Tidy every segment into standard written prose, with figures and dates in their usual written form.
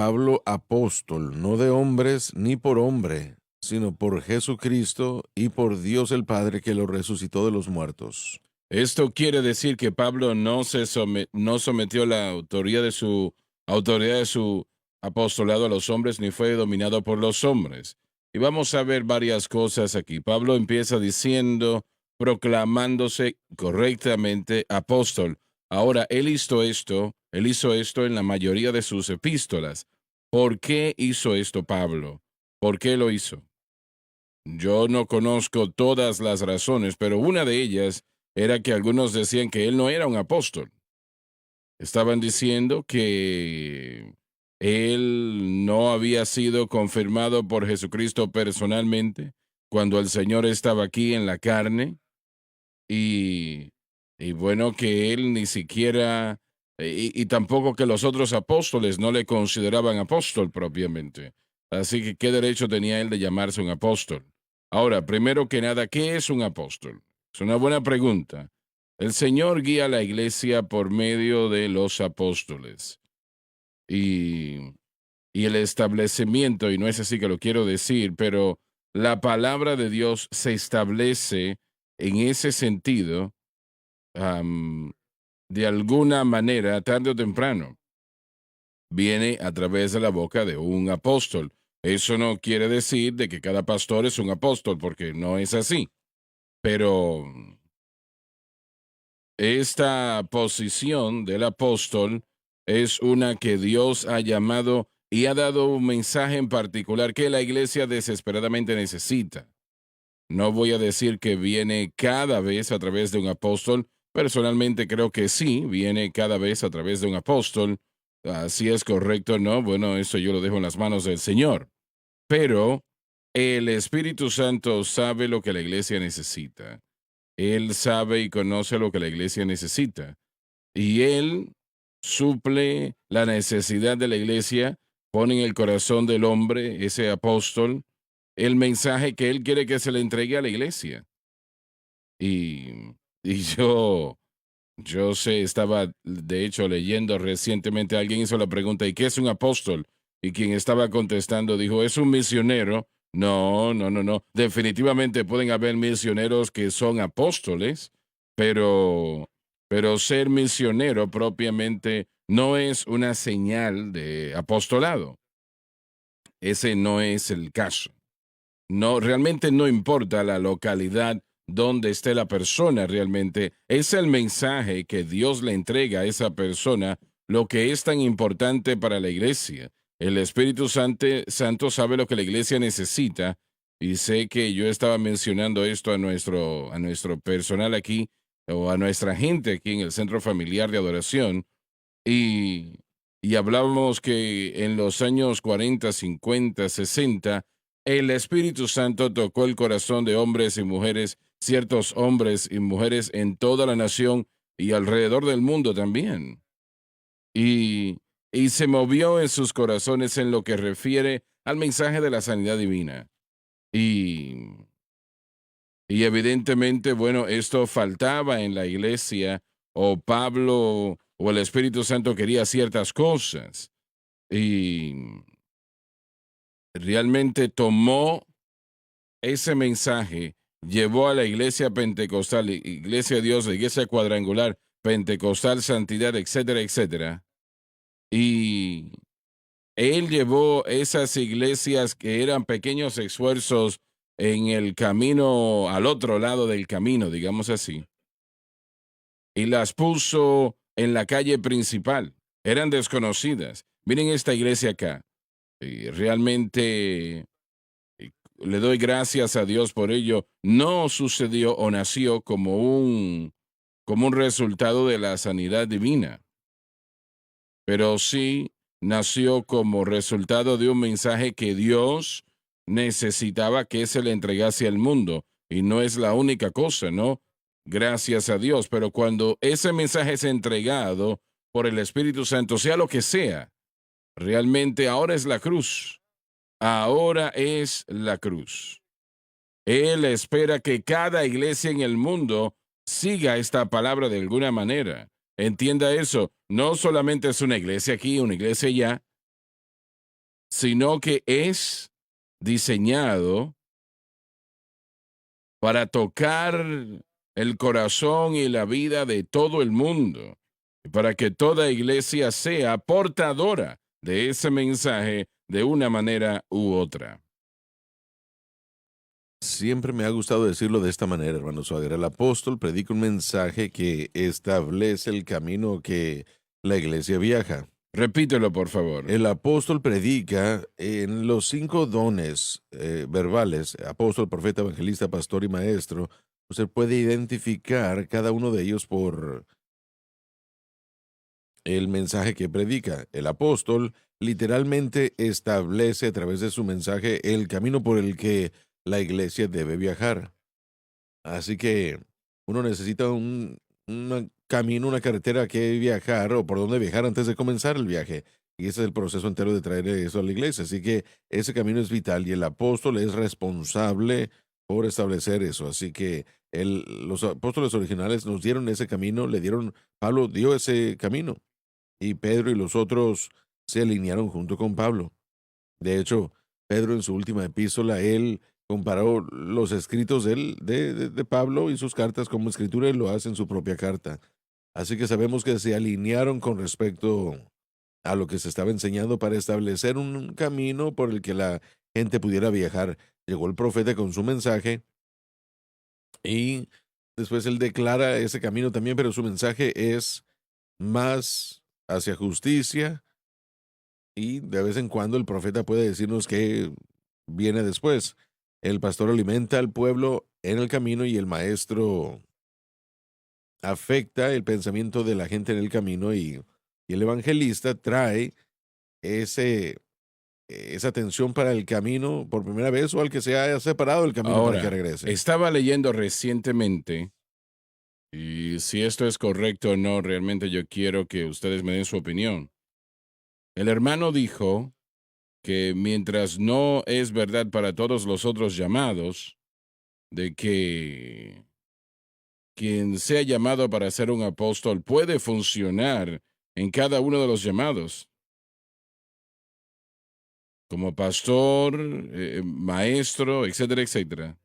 Pablo apóstol, no de hombres ni por hombre, sino por Jesucristo y por Dios el Padre que lo resucitó de los muertos. Esto quiere decir que Pablo no sometió la autoridad de su apostolado a los hombres, ni fue dominado por los hombres. Y vamos a ver varias cosas aquí. Pablo empieza diciendo, proclamándose correctamente apóstol. Ahora, él hizo esto en la mayoría de sus epístolas. ¿Por qué hizo esto Pablo? ¿Por qué lo hizo? Yo no conozco todas las razones, pero una de ellas era que algunos decían que él no era un apóstol. Estaban diciendo que él no había sido confirmado por Jesucristo personalmente cuando el Señor estaba aquí en la carne y, y bueno, que él ni siquiera, y tampoco que los otros apóstoles no le consideraban apóstol propiamente. Así que, ¿qué derecho tenía él de llamarse un apóstol? Ahora, primero que nada, ¿qué es un apóstol? Es una buena pregunta. El Señor guía a la iglesia por medio de los apóstoles y, y el establecimiento, y no es así que lo quiero decir, pero la palabra de Dios se establece en ese sentido, de alguna manera, tarde o temprano, viene a través de la boca de un apóstol. Eso no quiere decir de que cada pastor es un apóstol, porque no es así. Pero esta posición del apóstol es una que Dios ha llamado y ha dado un mensaje en particular que la iglesia desesperadamente necesita. No voy a decir que viene cada vez a través de un apóstol. Personalmente creo que sí, viene cada vez a través de un apóstol. Si es correcto o no, bueno, eso yo lo dejo en las manos del Señor. Pero el Espíritu Santo sabe lo que la iglesia necesita. Él sabe y conoce lo que la iglesia necesita. Y Él suple la necesidad de la iglesia, pone en el corazón del hombre, ese apóstol, el mensaje que Él quiere que se le entregue a la iglesia. Y yo sé, estaba de hecho leyendo recientemente, alguien hizo la pregunta, ¿y qué es un apóstol? Y quien estaba contestando dijo, es un misionero. No, no, no, no. Definitivamente pueden haber misioneros que son apóstoles, pero, pero ser misionero propiamente no es una señal de apostolado. Ese no es el caso. No, realmente no importa la localidad donde esté la persona realmente. Es el mensaje que Dios le entrega a esa persona lo que es tan importante para la iglesia. El Espíritu Santo sabe lo que la iglesia necesita y sé que yo estaba mencionando esto a nuestro personal aquí o a nuestra gente aquí en el Centro Familiar de Adoración y, y hablábamos que en los años 40, 50, 60, el Espíritu Santo tocó el corazón de hombres y mujeres, ciertos hombres y mujeres en toda la nación y alrededor del mundo también. Y, y se movió en sus corazones en lo que refiere al mensaje de la sanidad divina. Y, y evidentemente, bueno, esto faltaba en la iglesia, o Pablo o el Espíritu Santo quería ciertas cosas. Y realmente tomó ese mensaje, llevó a la iglesia pentecostal, iglesia de Dios, la iglesia cuadrangular, pentecostal, santidad, etcétera, etcétera. Y él llevó esas iglesias que eran pequeños esfuerzos en el camino, al otro lado del camino, digamos así, y las puso en la calle principal. Eran desconocidas. Miren esta iglesia acá. Y realmente le doy gracias a Dios por ello. No sucedió o nació como un resultado de la sanidad divina, pero sí nació como resultado de un mensaje que Dios necesitaba que se le entregase al mundo. Y no es la única cosa, ¿no? Gracias a Dios. Pero cuando ese mensaje es entregado por el Espíritu Santo, sea lo que sea, realmente ahora es la cruz. Ahora es la cruz. Él espera que cada iglesia en el mundo siga esta palabra de alguna manera. Entienda eso. No solamente es una iglesia aquí, una iglesia allá. sino que es diseñado para tocar el corazón y la vida de todo el mundo, y para que toda iglesia sea portadora de ese mensaje de una manera u otra. Siempre me ha gustado decirlo de esta manera, hermano Swagger. El apóstol predica un mensaje que establece el camino que la iglesia viaja. Repítelo, por favor. El apóstol predica en los 5 dones verbales, apóstol, profeta, evangelista, pastor y maestro. Usted puede identificar cada uno de ellos por el mensaje que predica. El apóstol literalmente establece a través de su mensaje el camino por el que la iglesia debe viajar. Así que uno necesita un camino, una carretera que viajar o por dónde viajar antes de comenzar el viaje. Y ese es el proceso entero de traer eso a la iglesia. Así que ese camino es vital y el apóstol es responsable por establecer eso. Así que los apóstoles originales nos dieron ese camino, Pablo dio ese camino y Pedro y los otros se alinearon junto con Pablo. De hecho, Pedro en su última epístola, él comparó los escritos de Pablo y sus cartas como escritura y lo hace en su propia carta. Así que sabemos que se alinearon con respecto a lo que se estaba enseñando para establecer un camino por el que la gente pudiera viajar. Llegó el profeta con su mensaje y después él declara ese camino también, pero su mensaje es más hacia justicia y de vez en cuando el profeta puede decirnos qué viene después. El pastor alimenta al pueblo en el camino y el maestro afecta el pensamiento de la gente en el camino y el evangelista trae ese, esa atención para el camino por primera vez o al que se haya separado del camino para que Ahora, regrese. estaba leyendo recientemente, y si esto es correcto o no, realmente yo quiero que ustedes me den su opinión. El hermano dijo que mientras no es verdad para todos los otros llamados, de que quien sea llamado para ser un apóstol puede funcionar en cada uno de los llamados, como pastor, maestro, etcétera, etcétera.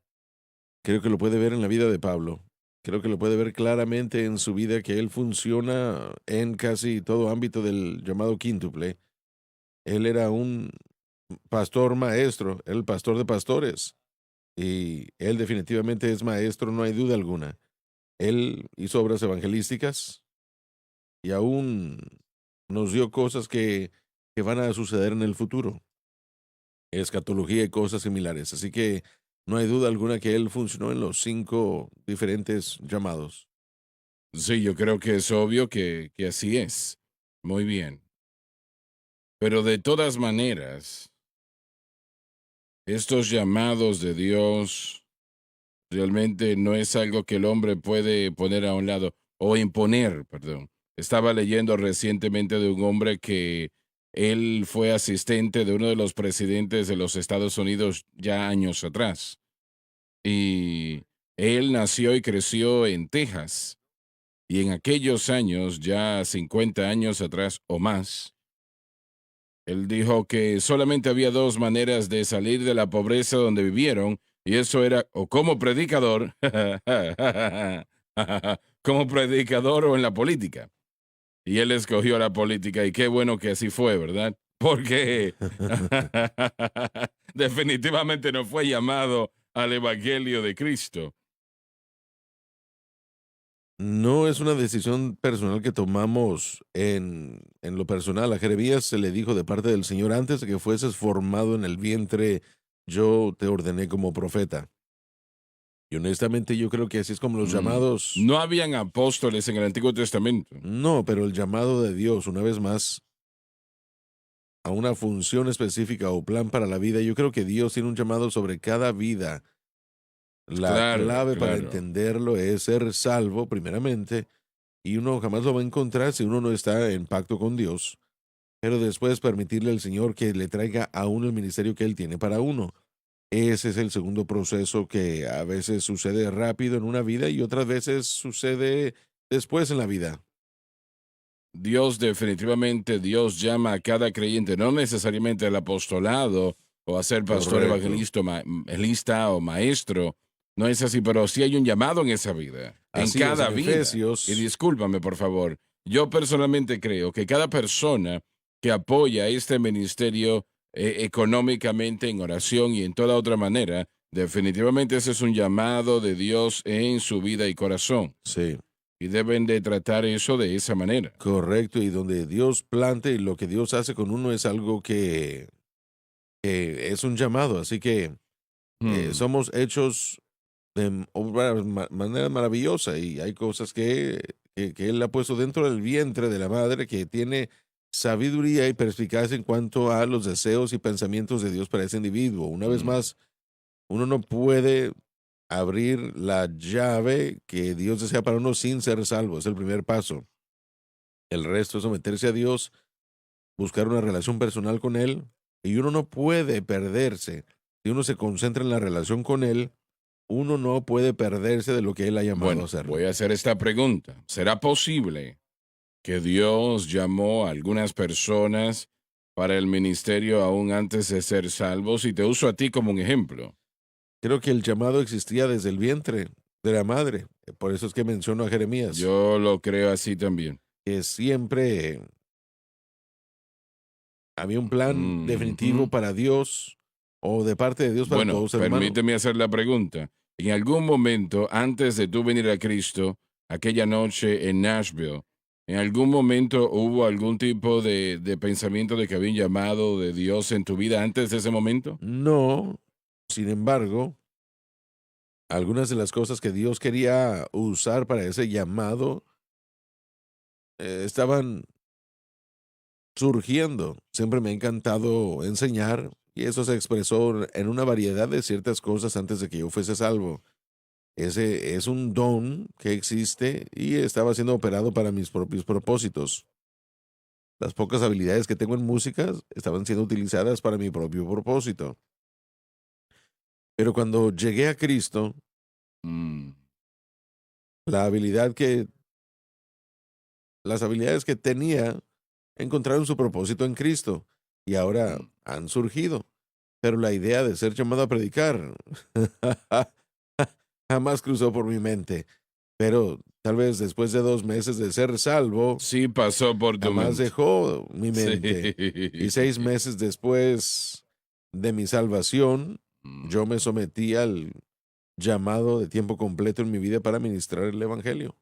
Creo que lo puede ver en la vida de Pablo. Creo que lo puede ver claramente en su vida que él funciona en casi todo ámbito del llamado quíntuple. Él era un pastor maestro, el pastor de pastores. Y él definitivamente es maestro, no hay duda alguna. Él hizo obras evangelísticas y aún nos dio cosas que van a suceder en el futuro. Escatología y cosas similares. Así que no hay duda alguna que él funcionó en los 5 diferentes llamados. Sí, yo creo que es obvio que así es. Muy bien. Pero de todas maneras, estos llamados de Dios realmente no es algo que el hombre puede poner a un lado o imponer, perdón. Estaba leyendo recientemente de un hombre que él fue asistente de uno de los presidentes de los Estados Unidos ya años atrás. Y él nació y creció en Texas. Y en aquellos años, ya 50 años atrás o más, él dijo que solamente había dos maneras de salir de la pobreza donde vivieron, y eso era o como predicador, como predicador o en la política. Y él escogió la política, y qué bueno que así fue, ¿verdad? Porque definitivamente no fue llamado al Evangelio de Cristo. No es una decisión personal que tomamos en lo personal. A Jeremías se le dijo de parte del Señor, antes de que fueses formado en el vientre, yo te ordené como profeta. Y honestamente yo creo que así es como los llamados, No habían apóstoles en el Antiguo Testamento. no, pero el llamado de Dios, una vez más, a una función específica o plan para la vida, yo creo que Dios tiene un llamado sobre cada vida. La Claro, clave para claro. entenderlo es ser salvo primeramente, y uno jamás lo va a encontrar si uno no está en pacto con Dios, pero después permitirle al Señor que le traiga a uno el ministerio que Él tiene para uno. Ese es el segundo proceso que a veces sucede rápido en una vida y otras veces sucede después en la vida. Dios definitivamente, Dios llama a cada creyente, no necesariamente al apostolado o a ser pastor, Correcto. evangelista o maestro. No es así, pero sí hay un llamado en esa vida, en Así es, cada en vida. Y Efesios, discúlpame, por favor. Yo personalmente creo que cada persona que apoya este ministerio económicamente, en oración y en toda otra manera, definitivamente ese es un llamado de Dios en su vida y corazón. sí, Y deben de tratar eso de esa manera. correcto, y donde Dios plante y lo que Dios hace con uno es algo que es un llamado, así que Hmm, somos hechos de manera maravillosa y hay cosas que Él ha puesto dentro del vientre de la madre que tiene sabiduría y perspicacia en cuanto a los deseos y pensamientos de Dios para ese individuo. Una vez mm. más, uno no puede abrir la llave que Dios desea para uno sin ser salvo, es el primer paso. El resto es someterse a Dios, buscar una relación personal con Él, y uno no puede perderse. Si uno se concentra en la relación con Él, uno no puede perderse de lo que Él ha llamado a Bueno, hacerlo. voy a hacer esta pregunta. ¿Será posible que Dios llamó a algunas personas para el ministerio aún antes de ser salvos? Y te uso a ti como un ejemplo. Creo que el llamado existía desde el vientre de la madre. Por eso es que menciono a Jeremías, Yo lo creo así también. que siempre había un plan definitivo Ujú. para Dios o de parte de Dios para Bueno, todo ser humano. permíteme hacer la pregunta. En algún momento, antes de tú venir a Cristo, aquella noche en Nashville, ¿en algún momento hubo algún tipo de pensamiento de que había un llamado de Dios en tu vida antes de ese momento? No, sin embargo, algunas de las cosas que Dios quería usar para ese llamado estaban surgiendo. Siempre me ha encantado enseñar y eso se expresó en una variedad de ciertas cosas antes de que yo fuese salvo. Ese es un don que existe y estaba siendo operado para mis propios propósitos. Las pocas habilidades que tengo en música estaban siendo utilizadas para mi propio propósito. Pero cuando llegué a Cristo, Mm, la habilidad que, las habilidades que tenía encontraron su propósito en Cristo y ahora mm. han surgido. Pero la idea de ser llamado a predicar jamás cruzó por mi mente. Pero tal vez después de 2 meses de ser salvo, Sí pasó por tu jamás mente. dejó mi Sí. mente. Y 6 meses después de mi salvación, yo me Mm, sometí al llamado de tiempo completo en mi vida para ministrar el Evangelio.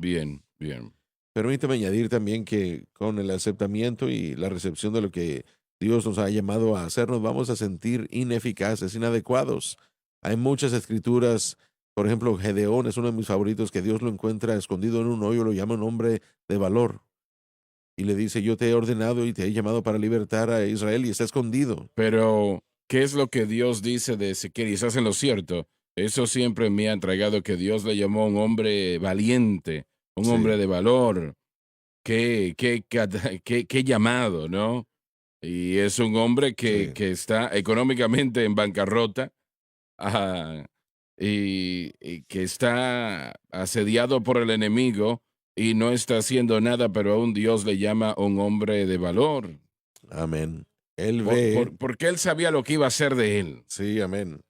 bien, bien. Permítame añadir también que con el aceptamiento y la recepción de lo que Dios nos ha llamado a hacer, nos vamos a sentir ineficaces, inadecuados. Hay muchas escrituras, por ejemplo, Gedeón es uno de mis favoritos, que Dios lo encuentra escondido en un hoyo, lo llama un hombre de valor y le dice, yo te he ordenado y te he llamado para libertar a Israel y está escondido. Pero, ¿qué es lo que Dios dice de Ezequiel? Y estás en lo cierto. Eso siempre me ha entregado que Dios le llamó a un hombre valiente, un Sí, hombre de valor. Qué llamado, ¿no? Y es un hombre sí. que está económicamente en bancarrota, ajá, y que está asediado por el enemigo y no está haciendo nada, pero aún Dios le llama a un hombre de valor, Amén. Él ve, porque él sabía lo que iba a hacer de él. sí, amén.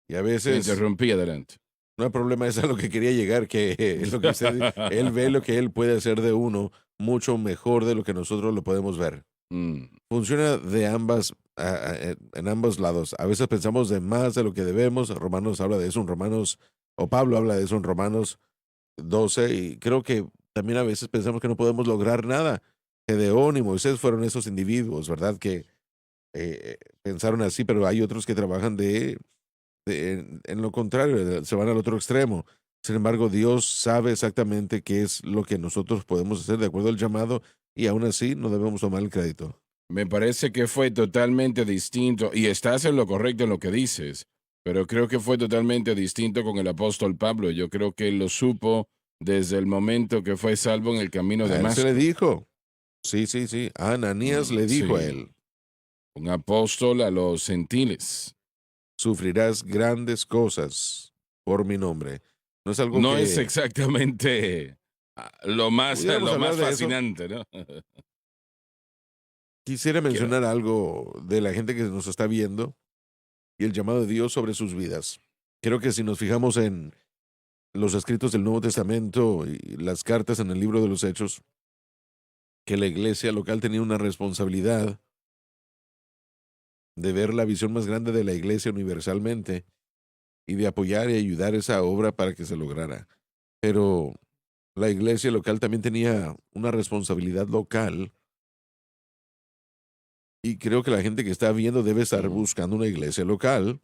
Y a Te veces interrumpí, adelante. no hay problema, es a lo que quería llegar, que es lo que él ve lo que él puede hacer de uno mucho mejor de lo que nosotros lo podemos ver. Mm, Funciona de ambas, en ambos lados. A veces pensamos de más de lo que debemos. Romanos habla de eso en Romanos, o Pablo habla de eso en Romanos 12, y creo que también a veces pensamos que no podemos lograr nada. Gedeón y Moisés fueron esos individuos, ¿verdad? Que pensaron así, pero hay otros que trabajan en lo contrario, se van al otro extremo. Sin embargo, Dios sabe exactamente qué es lo que nosotros podemos hacer de acuerdo al llamado y aún así no debemos tomar el crédito. Me parece que fue totalmente distinto, y estás en lo correcto en lo que dices, pero creo que fue totalmente distinto con el apóstol Pablo. Yo creo que él lo supo desde el momento que fue salvo en el camino a A él se le Damasco. dijo, sí, sí, sí, a Ananías le dijo a Sí, él, un apóstol a los gentiles. sufrirás grandes cosas por mi nombre. No es algo No es que, exactamente. Pudiéramos Lo hablar más de eso. fascinante, ¿no? Quisiera Quiero. mencionar algo de la gente que nos está viendo y el llamado de Dios sobre sus vidas. Creo que si nos fijamos en los escritos del Nuevo Testamento y las cartas en el libro de los Hechos, que la iglesia local tenía una responsabilidad de ver la visión más grande de la iglesia universalmente y de apoyar y ayudar esa obra para que se lograra. Pero la iglesia local también tenía una responsabilidad local y creo que la gente que está viendo debe estar Ujú. buscando una iglesia local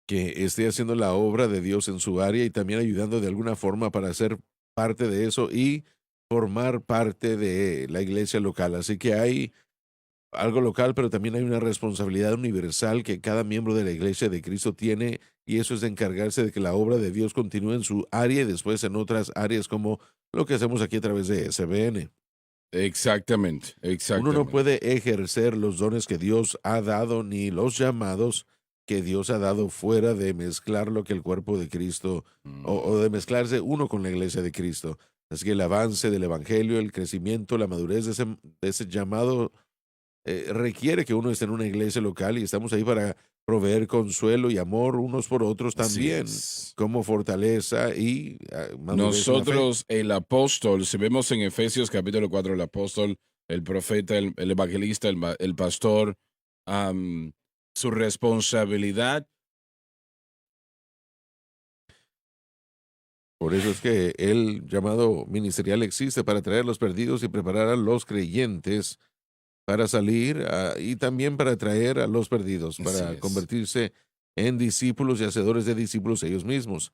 que esté haciendo la obra de Dios en su área y también ayudando de alguna forma para ser parte de eso y formar parte de la iglesia local. Así que hay algo local, pero también hay una responsabilidad universal que cada miembro de la iglesia de Cristo tiene, y eso es de encargarse de que la obra de Dios continúe en su área y después en otras áreas como lo que hacemos aquí a través de SBN. Exactamente, Uno no exactamente. puede ejercer los dones que Dios ha dado ni los llamados que Dios ha dado fuera de mezclar lo que el cuerpo de Cristo o de Mm. mezclarse uno con la iglesia de Cristo. Así que el avance del evangelio, el crecimiento, la madurez de ese llamado requiere que uno esté en una iglesia local y estamos ahí para proveer consuelo y amor unos por otros Así también, es. como fortaleza y madurez en la fe. Nosotros, el apóstol, si vemos en Efesios capítulo 4, el apóstol, el profeta, el evangelista, el pastor, am, su responsabilidad. Por eso es que el llamado ministerial existe para traer los perdidos y preparar a los creyentes para salir y también para traer a los perdidos, Así para es. convertirse en discípulos y hacedores de discípulos ellos mismos.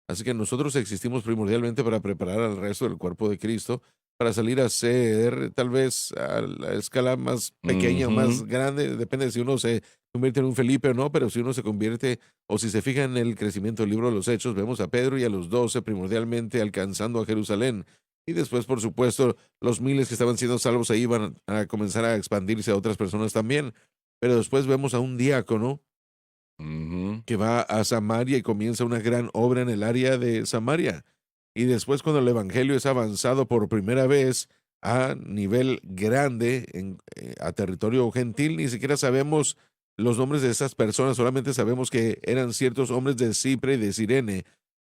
Así que nosotros existimos primordialmente para preparar al resto del cuerpo de Cristo para salir a ser tal vez a la escala más pequeña o más Ujú. grande, depende de si uno se convierte en un Felipe o no, pero si uno se convierte o si se fija en el crecimiento del libro de los Hechos, vemos a Pedro y a los 12 primordialmente alcanzando a Jerusalén. Y después, por supuesto, los miles que estaban siendo salvos ahí iban a comenzar a expandirse a otras personas también. Pero después vemos a un diácono Ujú. que va a Samaria y comienza una gran obra en el área de Samaria. Y después cuando el Evangelio es avanzado por primera vez a nivel grande, a territorio gentil, ni siquiera sabemos los nombres de esas personas, solamente sabemos que eran ciertos hombres de Cipre y de Cirene.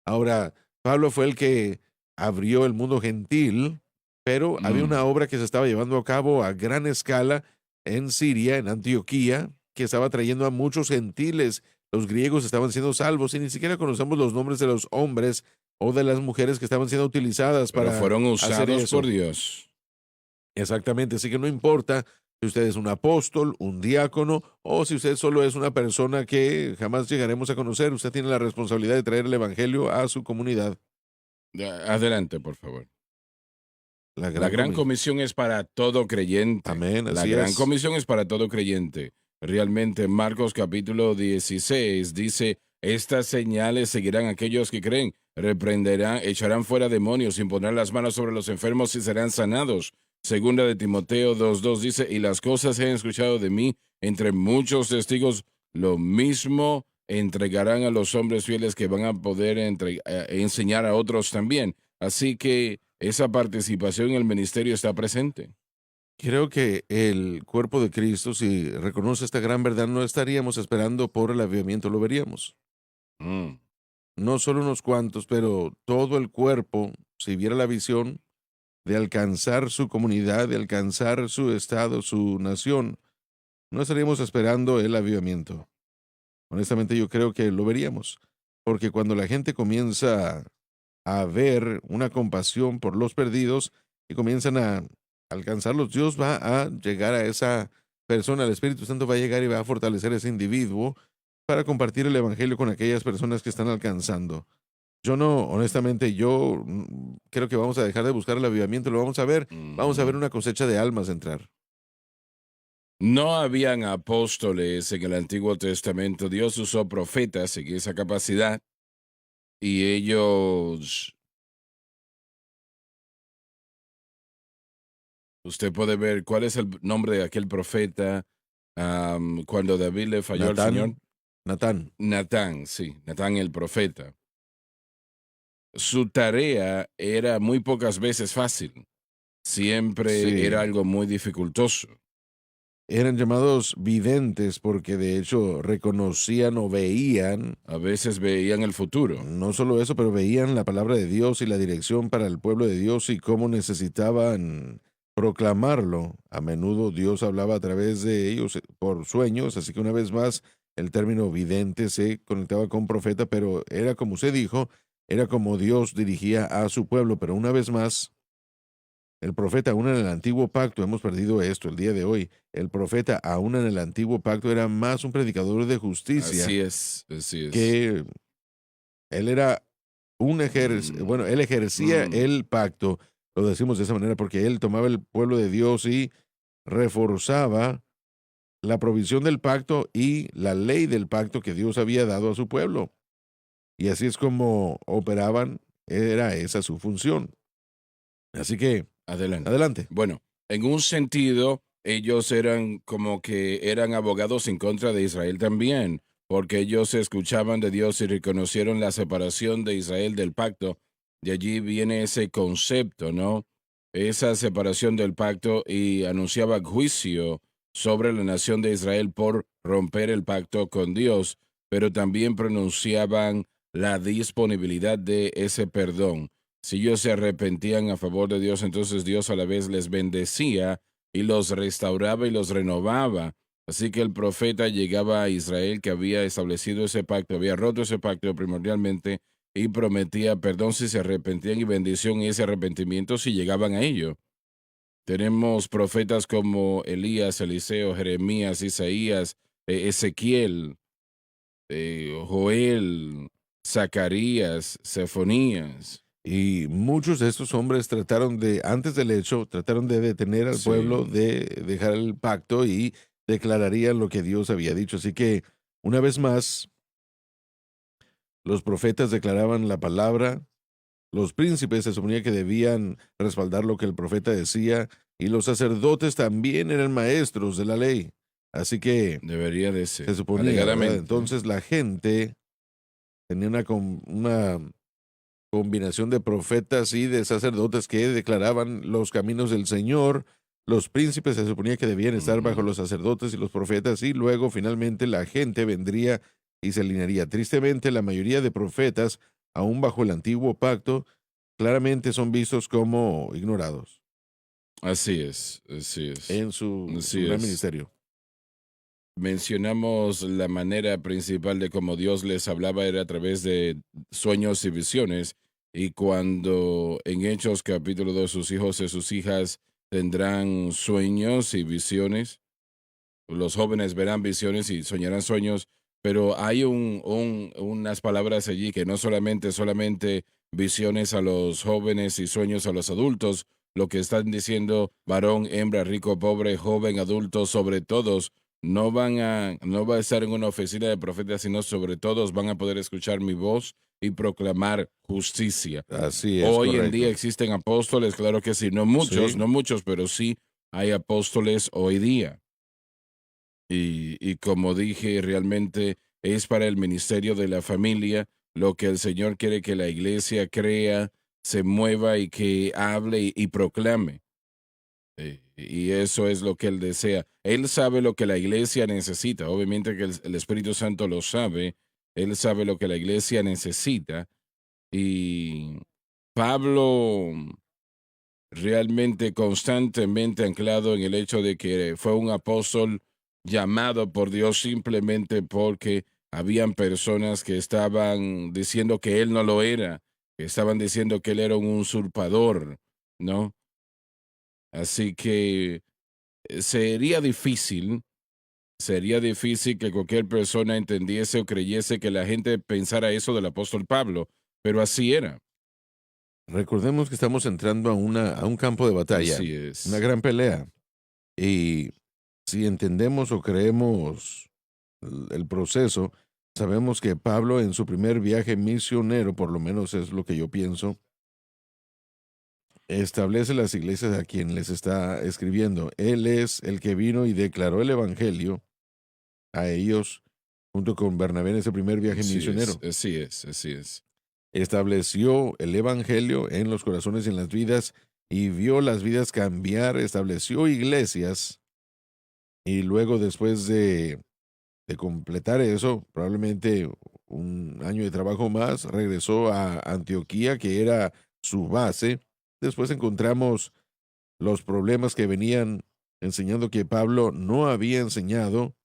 Ahora, Pablo fue el que abrió el mundo gentil, pero había una Mm. obra que se estaba llevando a cabo a gran escala en Siria, en Antioquía, que estaba trayendo a muchos gentiles. Los griegos estaban siendo salvos y ni siquiera conocemos los nombres de los hombres o de las mujeres que estaban siendo utilizadas Pero para fueron hacer usados por eso. Dios. Exactamente, así que no importa si usted es un apóstol, un diácono o si usted solo es una persona que jamás llegaremos a conocer, usted tiene la responsabilidad de traer el evangelio a su comunidad. Adelante, por favor. La La gran gran comisión. comisión es para todo creyente. Amén, La así gran es. comisión es para todo creyente. Realmente Marcos capítulo 16 dice, estas señales seguirán a aquellos que creen, reprenderán, echarán fuera demonios, imponerán las manos sobre los enfermos y serán sanados. Segunda de Timoteo 2:2 dice, y las cosas que han escuchado de mí entre muchos testigos, lo mismo entregarán a los hombres fieles que van a poder enseñar a otros también. Así que esa participación en el ministerio está presente. Creo que el cuerpo de Cristo, si reconoce esta gran verdad, no estaríamos esperando por el avivamiento, lo veríamos. Mm. No solo unos cuantos, pero todo el cuerpo, si viera la visión de alcanzar su comunidad, de alcanzar su estado, su nación, no estaríamos esperando el avivamiento. Honestamente, yo creo que lo veríamos, porque cuando la gente comienza a ver una compasión por los perdidos y comienzan a alcanzarlos, Dios va a llegar a esa persona, el Espíritu Santo va a llegar y va a fortalecer a ese individuo para compartir el Evangelio con aquellas personas que están alcanzando. Yo no, honestamente, yo creo que vamos a dejar de buscar el avivamiento, lo vamos a ver Ujú. una cosecha de almas entrar. No habían apóstoles en el Antiguo Testamento. Dios usó profetas en esa capacidad y ellos, usted puede ver cuál es el nombre de aquel profeta cuando David le falló al Natán, Señor. Natán, Natán, sí, Natán el profeta. su tarea era muy pocas veces fácil, siempre era Sí, algo muy dificultoso. eran llamados videntes porque de hecho reconocían o veían, A veces veían el futuro. no solo eso, pero veían la palabra de Dios y la dirección para el pueblo de Dios y cómo necesitaban proclamarlo. A menudo Dios hablaba a través de ellos por sueños, así que una vez más el término vidente se conectaba con profeta, pero era como usted dijo, era como Dios dirigía a su pueblo, pero una vez más el profeta, aún en el antiguo pacto, hemos perdido esto el día de hoy. El profeta, aún en el antiguo pacto, era más un predicador de justicia Así es, así es. que él era Mm, bueno, él ejercía mm. el pacto, lo decimos de esa manera, porque él tomaba el pueblo de Dios y reforzaba la provisión del pacto y la ley del pacto que Dios había dado a su pueblo. Y así es como operaban, era esa su función. Así que, Adelante. adelante. Bueno, en un sentido, ellos eran como que eran abogados en contra de Israel también, porque ellos escuchaban de Dios y reconocieron la separación de Israel del pacto. De allí viene ese concepto, ¿no? Esa separación del pacto y anunciaba juicio sobre la nación de Israel por romper el pacto con Dios, pero también pronunciaban la disponibilidad de ese perdón. Si ellos se arrepentían a favor de Dios, entonces Dios a la vez les bendecía y los restauraba y los renovaba. Así que el profeta llegaba a Israel que había establecido ese pacto, había roto ese pacto primordialmente y prometía perdón si se arrepentían y bendición y ese arrepentimiento si llegaban a ello. Tenemos profetas como Elías, Eliseo, Jeremías, Isaías, Ezequiel, Joel, Zacarías, Sefonías. Y muchos de estos hombres trataron de, antes del hecho, trataron de detener al pueblo Sí. de dejar el pacto y declararían lo que Dios había dicho. Así que, una vez más, los profetas declaraban la palabra, los príncipes se suponía que debían respaldar lo que el profeta decía, y los sacerdotes también eran maestros de la ley. Así que Debería de se ser, suponía, ¿verdad? alegadamente. Entonces la gente tenía una combinación de profetas y de sacerdotes que declaraban los caminos del Señor. Los príncipes se suponía que debían estar bajo Ujú. los sacerdotes y los profetas y luego finalmente la gente vendría y se alinearía. Tristemente, la mayoría de profetas, aún bajo el antiguo pacto, claramente son vistos como ignorados Así es, así es, en su así gran es. ministerio. Mencionamos la manera principal de cómo Dios les hablaba era a través de sueños y visiones, y cuando en Hechos capítulo 2 sus hijos y sus hijas tendrán sueños y visiones, los jóvenes verán visiones y soñarán sueños, pero hay unas palabras allí que no solamente visiones a los jóvenes y sueños a los adultos, lo que están diciendo varón, hembra, rico, pobre, joven, adulto, sobre todos, no va a estar en una oficina de profetas, sino sobre todos van a poder escuchar mi voz y proclamar justicia. Así es, Hoy en día correcto. existen apóstoles, claro que sí, Sí, no muchos, pero sí hay apóstoles hoy día. Y como dije, realmente es para el ministerio de la familia lo que el Señor quiere que la iglesia crea, se mueva y que hable y proclame. Y eso es lo que Él desea. Él sabe lo que la iglesia necesita. Obviamente que el Espíritu Santo lo sabe. Él sabe lo que la iglesia necesita. Y Pablo realmente constantemente anclado en el hecho de que fue un apóstol llamado por Dios simplemente porque habían personas que estaban diciendo que él no lo era, que estaban diciendo que él era un usurpador, ¿no? Así que sería difícil que cualquier persona entendiese o creyese que la gente pensara eso del apóstol Pablo, pero así era, recordemos que estamos entrando a un campo de batalla, así una es. gran pelea. Y si entendemos o creemos el proceso, sabemos que Pablo en su primer viaje misionero, por lo menos es lo que yo pienso, establece las iglesias a quien les está escribiendo. Él es el que vino y declaró el evangelio a ellos junto con Bernabé en ese primer viaje Así es, misionero. así es, así es. estableció el evangelio en los corazones y en las vidas y vio las vidas cambiar, estableció iglesias y luego después de completar eso, probablemente un año de trabajo más, regresó a Antioquía, que era su base. Después encontramos los problemas que venían enseñando que Pablo no había enseñado,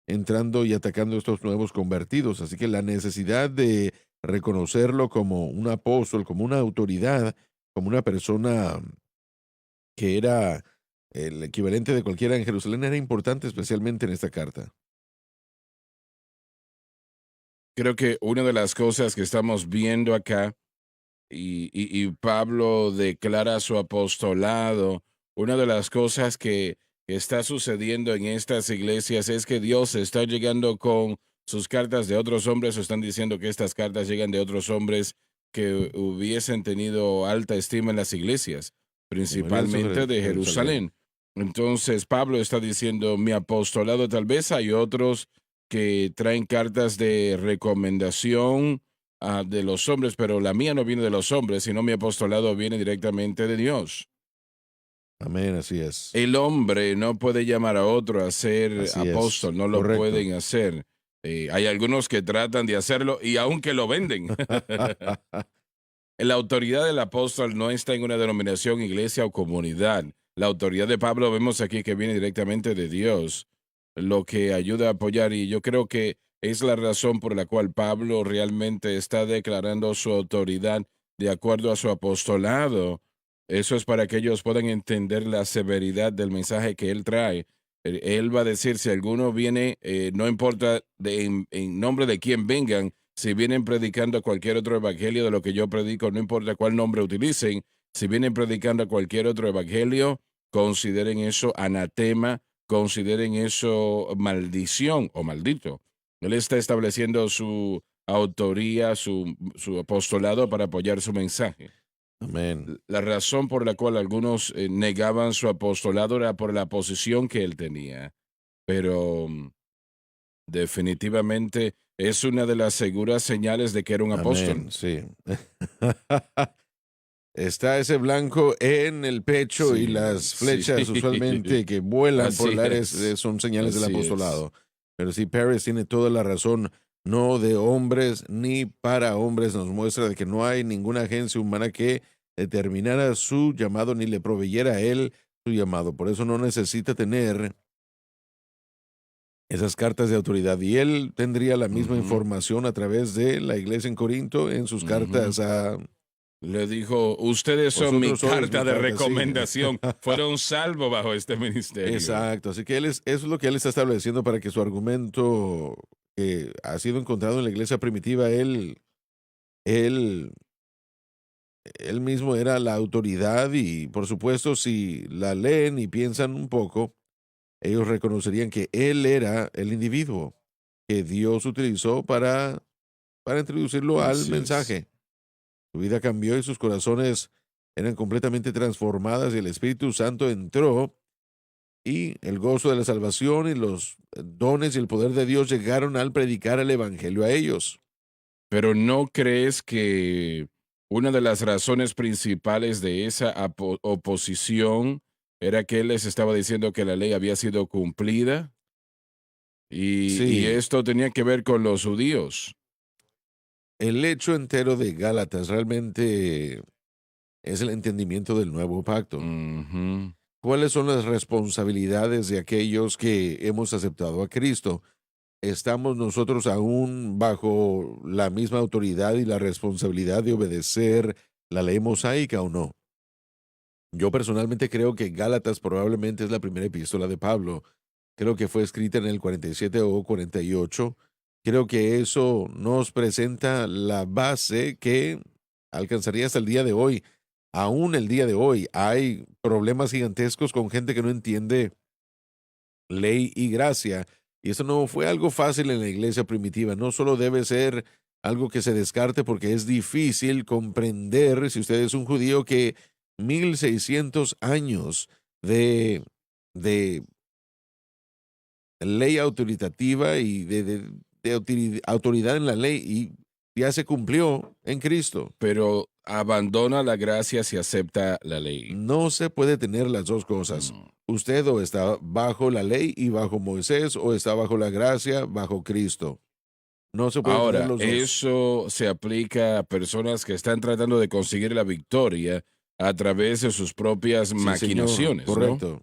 entrando y atacando a estos nuevos convertidos. Así que la necesidad de reconocerlo como un apóstol, como una autoridad, como una persona que era el equivalente de cualquiera en Jerusalén era importante, especialmente en esta carta. Creo que una de las cosas que estamos viendo acá, y Pablo declara su apostolado, una de las cosas que está sucediendo en estas iglesias es que Dios está llegando con sus cartas de otros hombres, o están diciendo que estas cartas llegan de otros hombres que hubiesen tenido alta estima en las iglesias, Deberían principalmente sobre de Jerusalén. Jerusalén. Entonces Pablo está diciendo, mi apostolado, tal vez hay otros que traen cartas de recomendación de los hombres, pero la mía no viene de los hombres, sino mi apostolado viene directamente de Dios. Amén, así es. El hombre no puede llamar a otro a ser Así es. apóstol, no lo Correcto. pueden hacer. Hay algunos que tratan de hacerlo y aunque lo venden. La autoridad del apóstol no está en una denominación, iglesia o comunidad. La autoridad de Pablo vemos aquí que viene directamente de Dios, lo que ayuda a apoyar, y yo creo que es la razón por la cual Pablo realmente está declarando su autoridad de acuerdo a su apostolado. Eso es para que ellos puedan entender la severidad del mensaje que él trae. Él va a decir, si alguno viene, no importa en nombre de quién vengan, si vienen predicando cualquier otro evangelio de lo que yo predico, no importa cuál nombre utilicen, si vienen predicando cualquier otro evangelio, consideren eso anatema, consideren eso maldición o maldito. Él está estableciendo su autoría, su apostolado para apoyar su mensaje. Amén. La razón por la cual algunos negaban su apostolado era por la posición que él tenía, pero definitivamente es una de las seguras señales de que era un apóstol. Amén, sí. Está ese blanco en el pecho y Sí, las sí, flechas usualmente que vuelan por así el aire es, son señales del así es. apostolado. Pero sí, Paris tiene toda la razón. No de hombres ni para hombres nos muestra de que no hay ninguna agencia humana que determinara su llamado ni le proveyera a él su llamado. Por eso no necesita tener esas cartas de autoridad. Y él tendría la misma Ujú, información a través de la iglesia en Corinto en sus ujú. cartas a Le dijo, ustedes son mi vosotros sois mi carta de carta, sí. recomendación, fueron salvos bajo este ministerio. Exacto. Así que eso es lo que él está estableciendo para que su argumento que ha sido encontrado en la iglesia primitiva, él, él mismo era la autoridad y por supuesto si la leen y piensan un poco, ellos reconocerían que él era el individuo que Dios utilizó para introducirlo al Así es. mensaje. Su vida cambió y sus corazones eran completamente transformadas y el Espíritu Santo entró y el gozo de la salvación y los dones y el poder de Dios llegaron al predicar el Evangelio a ellos. Pero ¿no crees que una de las razones principales de esa oposición era que él les estaba diciendo que la ley había sido cumplida? Y Sí, esto tenía que ver con los judíos. el hecho entero de Gálatas realmente es el entendimiento del nuevo pacto. Ujú. ¿Cuáles son las responsabilidades de aquellos que hemos aceptado a Cristo? ¿Estamos nosotros aún bajo la misma autoridad y la responsabilidad de obedecer la ley mosaica o no? Yo personalmente creo que Gálatas probablemente es la primera epístola de Pablo. Creo que fue escrita en el 47 o 48. Creo que eso nos presenta la base que alcanzaría hasta el día de hoy. Aún el día de hoy hay problemas gigantescos con gente que no entiende ley y gracia. Y eso no fue algo fácil en la iglesia primitiva. No solo debe ser algo que se descarte porque es difícil comprender, si usted es un judío, que 1600 años de, de ley autoritativa y de autoridad en la ley y ya se cumplió en Cristo. Pero abandona la gracia si acepta la ley. No se puede tener las dos cosas. Mm. Usted o está bajo la ley y bajo Moisés, o está bajo la gracia, bajo Cristo. No se puede tener Ahora, los dos. eso se aplica a personas que están tratando de conseguir la victoria a través de sus propias Sí, señor, maquinaciones, ¿no? correcto.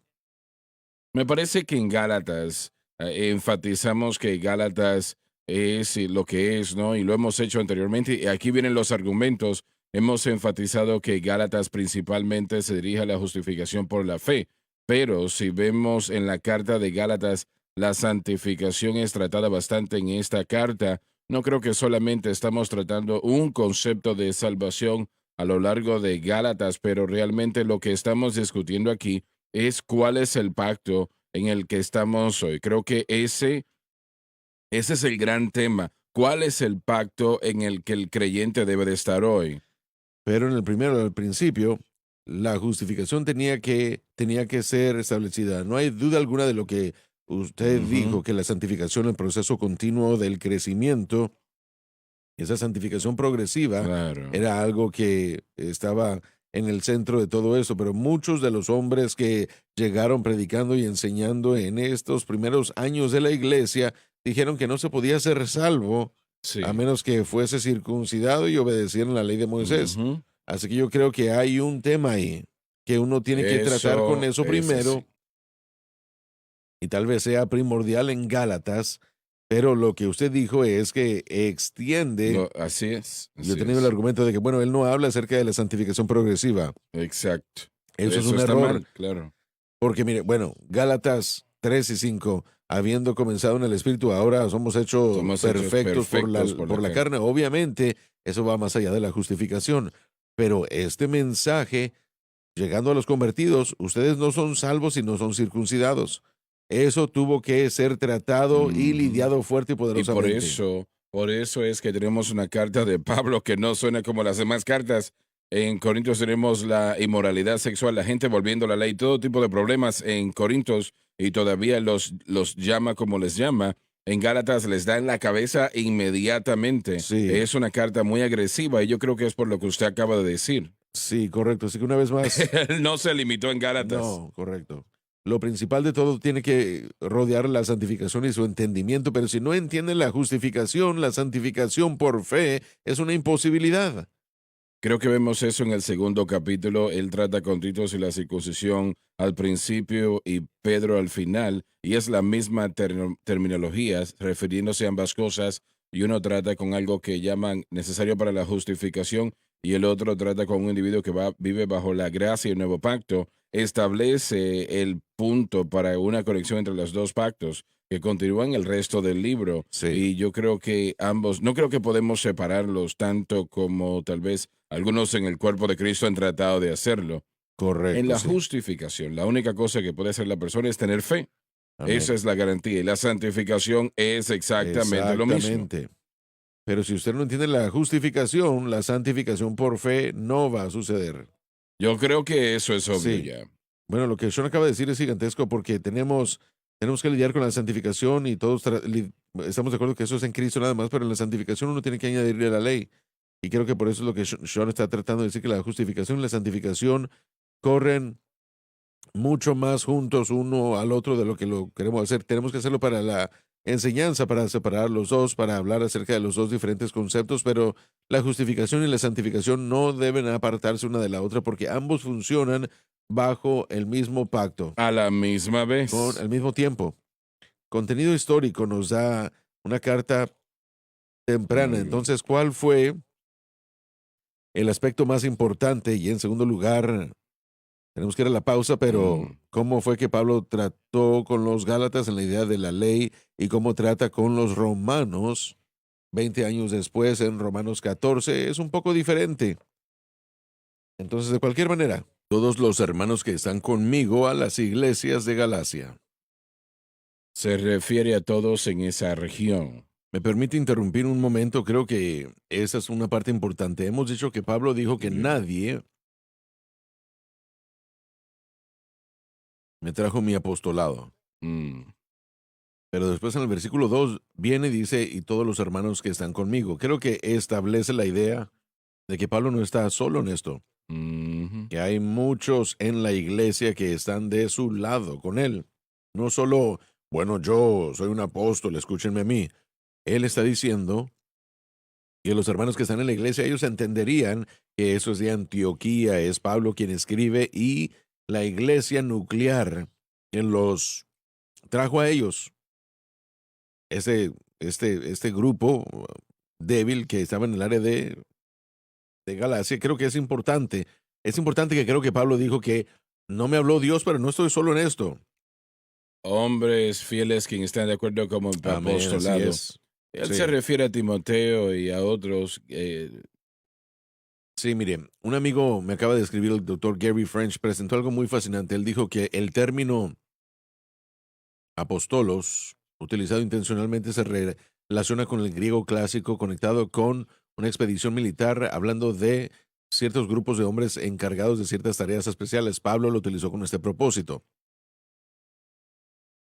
Me parece que en Gálatas enfatizamos que Gálatas es lo que es, ¿no? Y lo hemos hecho anteriormente. Y aquí vienen los argumentos. Hemos enfatizado que Gálatas principalmente se dirige a la justificación por la fe. Pero si vemos en la carta de Gálatas, la santificación es tratada bastante en esta carta. No creo que solamente estamos tratando un concepto de salvación a lo largo de Gálatas, pero realmente lo que estamos discutiendo aquí es cuál es el pacto en el que estamos hoy. Creo que ese es el gran tema. ¿Cuál es el pacto en el que el creyente debe de estar hoy? Pero en el primero, al principio, la justificación tenía que ser establecida. No hay duda alguna de lo que usted Ujú, dijo, que la santificación, el proceso continuo del crecimiento, esa santificación progresiva, claro. era algo que estaba en el centro de todo eso, pero muchos de los hombres que llegaron predicando y enseñando en estos primeros años de la iglesia dijeron que no se podía ser salvo a Sí. menos que fuese circuncidado y obedecieran la ley de Moisés. Ujú. Así que yo creo que hay un tema ahí que uno tiene que tratar con Eso eso es primero, así. y tal vez sea primordial en Gálatas, pero lo que usted dijo es que extiende. Así es, Yo he así tenido el es. argumento de que, bueno, él no habla acerca de la santificación progresiva. Exacto. Eso es Eso un está error, mal, claro. porque mire, bueno, Gálatas 3 y 5, habiendo comenzado en el Espíritu, ahora somos hechos Somos hechos perfectos perfectos por la por la carne. carne. Obviamente, eso va más allá de la justificación. Pero este mensaje, llegando a los convertidos, ustedes no son salvos si no son circuncidados. Eso tuvo que ser tratado y Ujú. lidiado fuerte y Y poderosamente. por eso es que tenemos una carta de Pablo que no suena como las demás cartas. En Corintios tenemos la inmoralidad sexual, la gente volviendo la ley, todo tipo de problemas en Corintios y todavía los llama como les llama. En Gálatas les da en la cabeza inmediatamente. Sí, Es una carta muy agresiva y yo creo que es por lo que usted acaba de decir. sí, correcto. Así que una vez más, Él no se limitó en Gálatas. no, correcto. Lo principal de todo tiene que rodear la santificación y su entendimiento, pero si no entienden la santificación por fe es una imposibilidad. Creo que vemos eso en el segundo capítulo. Él trata con Titos y la circuncisión al principio y Pedro al final, y es la misma terminología refiriéndose a ambas cosas, y uno trata con algo que llaman necesario para la justificación, y el otro trata con un individuo que vive bajo la gracia y el nuevo pacto. Establece el punto para una conexión entre los dos pactos que continúan el resto del libro. Sí, Y yo creo que ambos, no creo que podemos separarlos tanto como tal vez algunos en el cuerpo de Cristo han tratado de hacerlo. En correcto, la sí. justificación, la única cosa que puede hacer la persona es tener fe. Esa Amén. es la garantía. Y la santificación es exactamente lo mismo. Exactamente. Pero si usted no entiende la santificación por fe no va a suceder. Yo creo que eso es obvio Sí. ya. Bueno, lo que Sean acaba de decir es gigantesco porque tenemos que lidiar con la santificación y todos estamos de acuerdo que eso es en Cristo nada más, pero en la santificación uno tiene que añadirle la ley. Y creo que por eso es lo que Sean está tratando de decir, que la justificación y la santificación corren mucho más juntos uno al otro de lo que lo queremos hacer. Tenemos que hacerlo para la enseñanza, para separar los dos, para hablar acerca de los dos diferentes conceptos, pero la justificación y la santificación no deben apartarse una de la otra porque ambos funcionan bajo el mismo pacto, A la misma con vez. al mismo tiempo. Contenido histórico nos da una carta temprana. Muy bien. Entonces, ¿cuál fue el aspecto más importante? Y en segundo lugar, tenemos que ir a la pausa, pero Mm. ¿cómo fue que Pablo trató con los Gálatas en la idea de la ley y cómo trata con los romanos 20 años después en Romanos 14? Es un poco diferente. Entonces, de cualquier manera, todos los hermanos que están conmigo a las iglesias de Galacia. Se refiere a todos en esa región. Me permite interrumpir un momento, creo que esa es una parte importante. Hemos dicho que Pablo dijo que Bien. nadie me trajo mi apostolado. Mm. Pero después en el versículo 2 viene y dice, y todos los hermanos que están conmigo. Creo que establece la idea de que Pablo no está solo en esto, Ujú. que hay muchos en la iglesia que están de su lado con él. No solo, bueno, yo soy un apóstol, escúchenme a mí. Él está diciendo que los hermanos que están en la iglesia, ellos entenderían que eso es de Antioquía, es Pablo quien escribe y la iglesia nuclear quien los trajo a ellos. Este grupo débil que estaba en el área de Galacia, creo que es importante. Es importante que creo que Pablo dijo que no me habló Dios, pero no estoy solo en esto. Hombres fieles quienes están de acuerdo como Amén, así apostolado. es. Él se Sí, refiere a Timoteo y a otros. sí, mire, un amigo me acaba de escribir, el doctor Gary French, presentó algo muy fascinante. Él dijo que el término apostolos, utilizado intencionalmente, se relaciona con el griego clásico conectado con una expedición militar, hablando de ciertos grupos de hombres encargados de ciertas tareas especiales. Pablo lo utilizó con este propósito,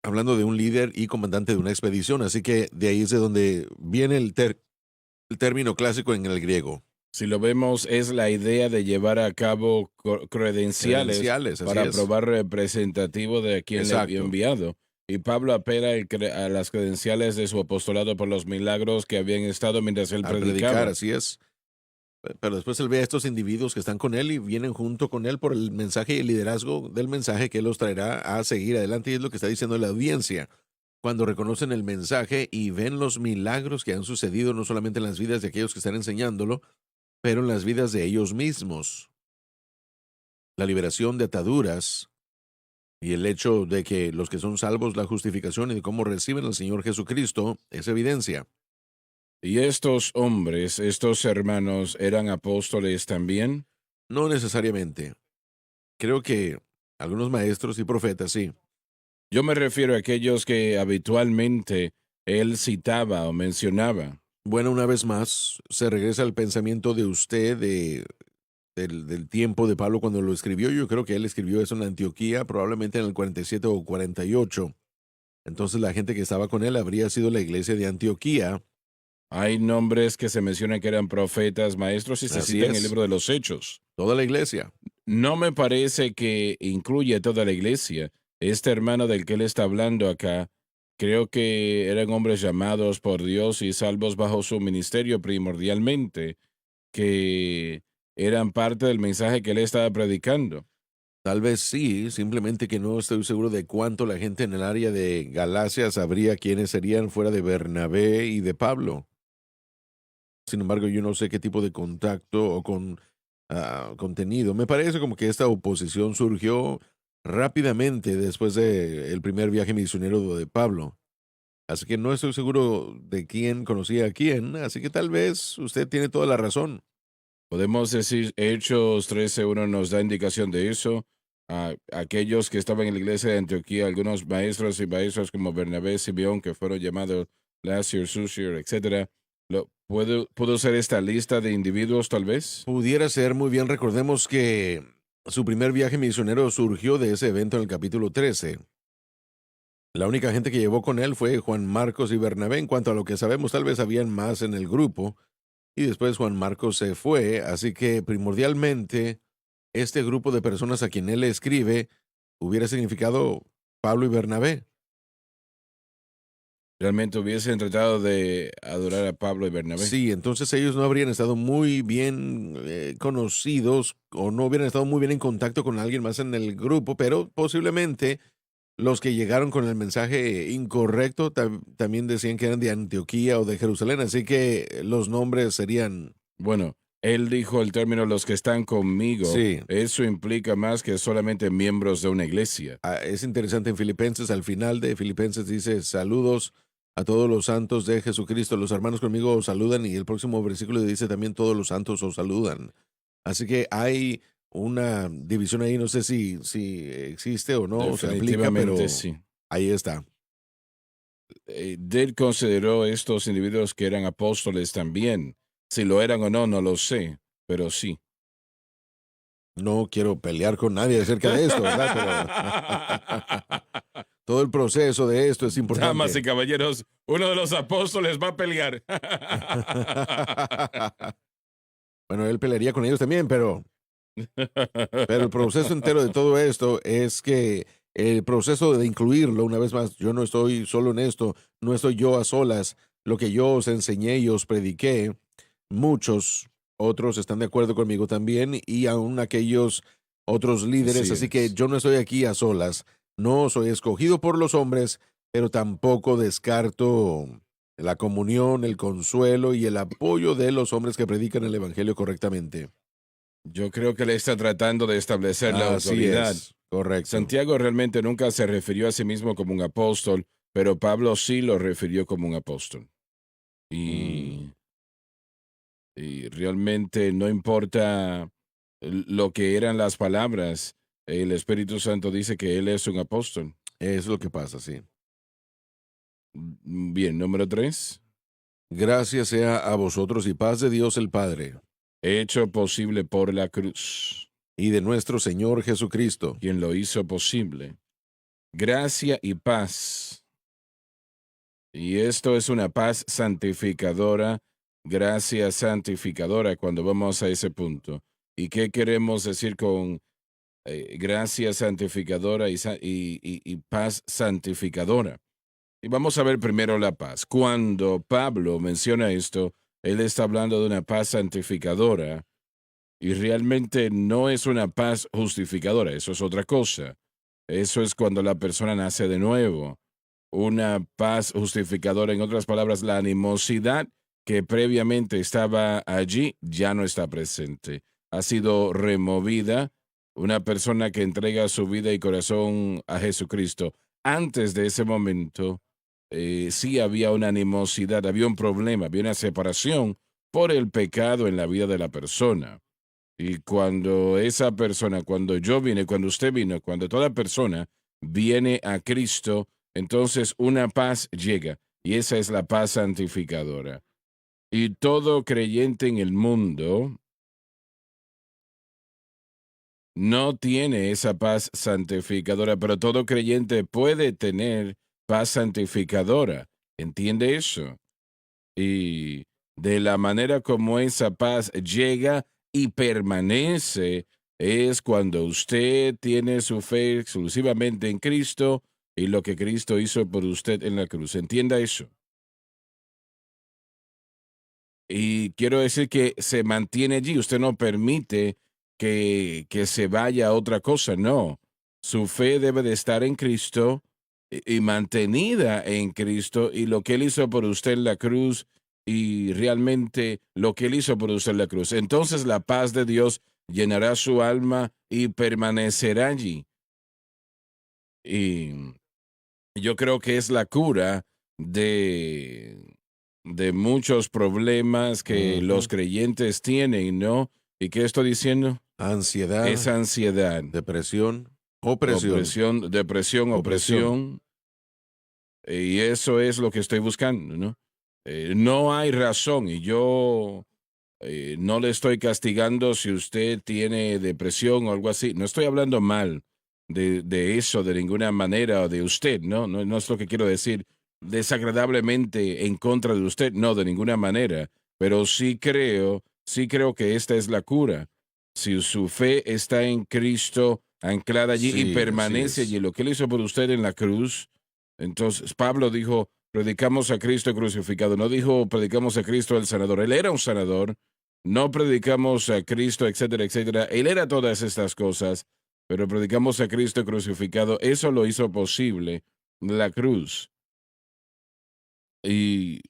hablando de un líder y comandante de una expedición. Así que de ahí es de donde viene el término clásico en el griego. Si lo vemos, es la idea de llevar a cabo credenciales Credenciales, así para es. probar representativo de a quien le había Exacto. enviado. Y Pablo apela a las credenciales de su apostolado por los milagros que habían estado mientras él Al predicar, predicaba. así es. Pero después él ve a estos individuos que están con él y vienen junto con él por el mensaje y el liderazgo del mensaje que él los traerá a seguir adelante. Y es lo que está diciendo la audiencia. Cuando reconocen el mensaje y ven los milagros que han sucedido no solamente en las vidas de aquellos que están enseñándolo, pero en las vidas de ellos mismos. La liberación de ataduras y el hecho de que los que son salvos, la justificación y de cómo reciben al Señor Jesucristo es evidencia. Y estos hombres, estos hermanos, eran apóstoles también. No necesariamente. Creo que algunos maestros y profetas sí. Yo me refiero a aquellos que habitualmente él citaba o mencionaba. Bueno, una vez más, se regresa al pensamiento de usted del tiempo de Pablo cuando lo escribió. Yo creo que él escribió eso en Antioquía, probablemente en el 47 o 48. Entonces la gente que estaba con él habría sido la iglesia de Antioquía. Hay nombres que se mencionan que eran profetas, maestros y se Así cita en el es, libro de los Hechos. toda la iglesia. No me parece que incluye toda la iglesia. Este hermano del que él está hablando acá, creo que eran hombres llamados por Dios y salvos bajo su ministerio primordialmente, que eran parte del mensaje que él estaba predicando. Tal vez sí, simplemente que no estoy seguro de cuánto la gente en el área de Galacia sabría quiénes serían fuera de Bernabé y de Pablo. Sin embargo, yo no sé qué tipo de contacto o con contenido. Me parece como que esta oposición surgió rápidamente después del primer viaje misionero de Pablo. Así que no estoy seguro de quién conocía a quién, así que tal vez usted tiene toda la razón. Podemos decir, Hechos 13:1 nos da indicación de eso. Aquellos que estaban en la iglesia de Antioquía, algunos maestros y maestros como Bernabé, Simeón, que fueron llamados Lasio, Susio, etcétera. ¿Puedo usar esta lista de individuos, tal vez? Pudiera ser muy bien, recordemos que su primer viaje misionero surgió de ese evento en el capítulo 13. La única gente que llevó con él fue Juan Marcos y Bernabé. En cuanto a lo que sabemos, tal vez habían más en el grupo. Y después Juan Marcos se fue, así que primordialmente este grupo de personas a quien él le escribe hubiera significado Pablo y Bernabé. Realmente hubiesen tratado de adorar a Pablo y Bernabé. Sí, entonces ellos no habrían estado muy bien conocidos o no hubieran estado muy bien en contacto con alguien más en el grupo, pero posiblemente los que llegaron con el mensaje incorrecto también decían que eran de Antioquía o de Jerusalén, así que los nombres serían, Bueno, él dijo el término los que están conmigo. sí, Eso implica más que solamente miembros de una iglesia. es interesante en Filipenses, al final de Filipenses dice, saludos a todos los santos de Jesucristo, los hermanos conmigo os saludan y el próximo versículo dice también todos los santos os saludan. Así que hay una división ahí, no sé si existe o no, se aplica, Definitivamente pero sí. ahí está. Él consideró estos individuos que eran apóstoles también. Si lo eran o no, no lo sé, pero sí. No quiero pelear con nadie acerca de esto, ¿verdad? Pero todo el proceso de esto es Damas y importante. caballeros, uno de los apóstoles va a pelear. Bueno, él pelearía con ellos también, pero el proceso entero de todo esto es que el proceso de incluirlo, una vez más, yo no estoy solo en esto, no estoy yo a solas. Lo que yo os enseñé y os prediqué, muchos otros están de acuerdo conmigo también y aún aquellos otros líderes, Así así que es. yo no estoy aquí a solas. No soy escogido por los hombres, pero tampoco descarto la comunión, el consuelo y el apoyo de los hombres que predican el evangelio correctamente. Yo creo que le está tratando de establecer la Así autoridad. es, correcto. Santiago realmente nunca se refirió a sí mismo como un apóstol, pero Pablo sí lo refirió como un apóstol. Y, Mm, y realmente no importa lo que eran las palabras, el Espíritu Santo dice que él es un apóstol. es lo que pasa, sí. Bien, número 3. Gracias sea a vosotros y paz de Dios el Padre Hecho posible por la cruz, y de nuestro Señor Jesucristo. quien lo hizo posible. Gracia y paz. Y esto es una paz santificadora, gracia santificadora cuando vamos a ese punto. ¿Y qué queremos decir con gracia santificadora y paz santificadora? Y vamos a ver primero la paz. Cuando Pablo menciona esto, él está hablando de una paz santificadora y realmente no es una paz justificadora, eso es otra cosa. Eso es cuando la persona nace de nuevo. Una paz justificadora, en otras palabras, la animosidad que previamente estaba allí ya no está presente. Ha sido removida. Una persona que entrega su vida y corazón a Jesucristo. Antes de ese momento, sí había una animosidad, había un problema, había una separación por el pecado en la vida de la persona. Y cuando esa persona, cuando yo vine, cuando usted vino, cuando toda persona viene a Cristo, entonces una paz llega. Y esa es la paz santificadora. Y todo creyente en el mundo no tiene esa paz santificadora, pero todo creyente puede tener paz santificadora. ¿Entiende eso? Y de la manera como esa paz llega y permanece es cuando usted tiene su fe exclusivamente en Cristo y lo que Cristo hizo por usted en la cruz. Entienda eso. Y quiero decir que se mantiene allí. Usted no permite que se vaya a otra cosa. No. Su fe debe de estar en Cristo y mantenida en Cristo y lo que Él hizo por usted en la cruz y realmente lo que Él hizo por usted en la cruz. Entonces la paz de Dios llenará su alma y permanecerá allí. Y yo creo que es la cura de muchos problemas que los Ujú. creyentes tienen, ¿no? ¿Y qué estoy diciendo? Ansiedad, Esa ansiedad, depresión, opresión, opresión, depresión, opresión. opresión, y eso es lo que estoy buscando, ¿no? No hay razón y yo no le estoy castigando si usted tiene depresión o algo así. No estoy hablando mal de eso de ninguna manera o de usted, ¿no? ¿no? No es lo que quiero decir desagradablemente en contra de usted, no, de ninguna manera. Pero sí creo que esta es la cura. Si su fe está en Cristo, anclada allí y Sí, así permanece allí, es. lo que él hizo por usted en la cruz, entonces Pablo dijo, predicamos a Cristo crucificado, no dijo predicamos a Cristo el sanador, él era un sanador, no predicamos a Cristo, etcétera, etcétera. Él era todas estas cosas, pero predicamos a Cristo crucificado. Eso lo hizo posible la cruz. Y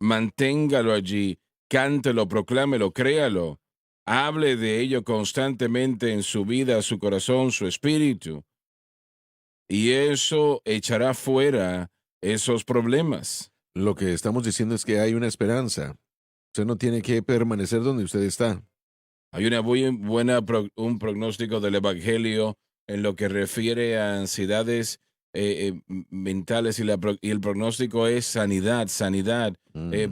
manténgalo allí, cántelo, proclámelo, créalo. Hable de ello constantemente en su vida, su corazón, su espíritu. Y eso echará fuera esos problemas. Lo que estamos diciendo es que hay una esperanza. Usted no tiene que permanecer donde usted está. Hay una un pronóstico del Evangelio en lo que refiere a ansiedades mentales y el pronóstico es sanidad, sanidad,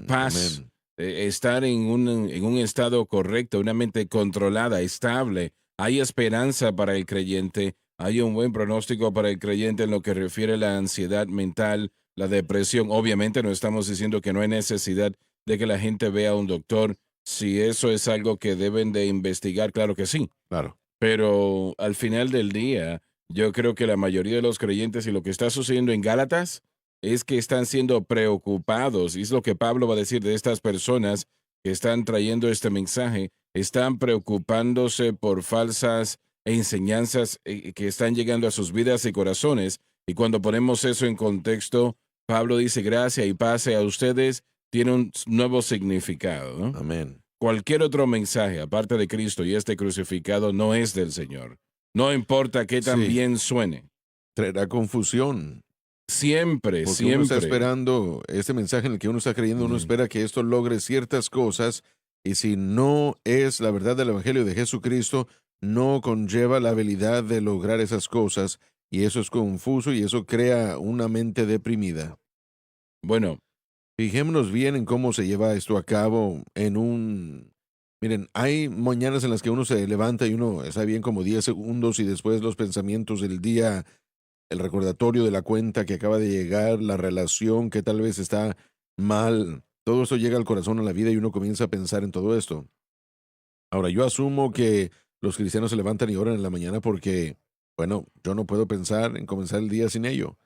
paz, Amén. estar en un estado correcto, una mente controlada, estable. Hay esperanza para el creyente, hay un buen pronóstico para el creyente en lo que refiere a la ansiedad mental, la depresión. Obviamente no estamos diciendo que no hay necesidad de que la gente vea a un doctor. Si eso es algo que deben de investigar, claro que sí. Claro. Pero al final del día, yo creo que la mayoría de los creyentes y lo que está sucediendo en Gálatas es que están siendo preocupados. Y es lo que Pablo va a decir de estas personas que están trayendo este mensaje. Están preocupándose por falsas enseñanzas que están llegando a sus vidas y corazones. Y cuando ponemos eso en contexto, Pablo dice gracia y paz a ustedes tiene un nuevo significado, ¿no? Amén. Cualquier otro mensaje aparte de Cristo y este crucificado no es del Señor. No importa qué tan Sí, bien suene. traerá confusión. Siempre, Porque uno está siempre. esperando este mensaje en el que uno está creyendo, uno Mm. espera que esto logre ciertas cosas, y si no es la verdad del Evangelio de Jesucristo, no conlleva la habilidad de lograr esas cosas, y eso es confuso y eso crea una mente deprimida. Bueno, Fijémonos bien en cómo se lleva esto a cabo en un... Miren, hay mañanas en las que uno se levanta y uno está bien como 10 segundos y después los pensamientos del día, el recordatorio de la cuenta que acaba de llegar, la relación que tal vez está mal, todo esto llega al corazón, a la vida y uno comienza a pensar en todo esto. Ahora, yo asumo que los cristianos se levantan y oran en la mañana porque, bueno, yo no puedo pensar en comenzar el día sin ello.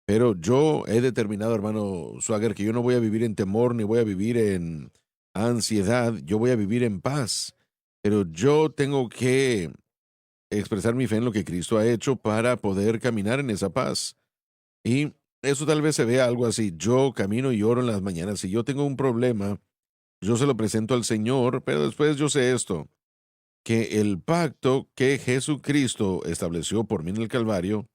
Pero yo he determinado, hermano Swagger, que yo no voy a vivir en temor ni voy a vivir en ansiedad, yo voy a vivir en paz. Pero yo tengo que expresar mi fe en lo que Cristo ha hecho para poder caminar en esa paz. Y eso tal vez se vea algo así. Yo camino y oro en las mañanas. Si yo tengo un problema, yo se lo presento al Señor, pero después yo sé esto, que el pacto que Jesucristo estableció por mí en el Calvario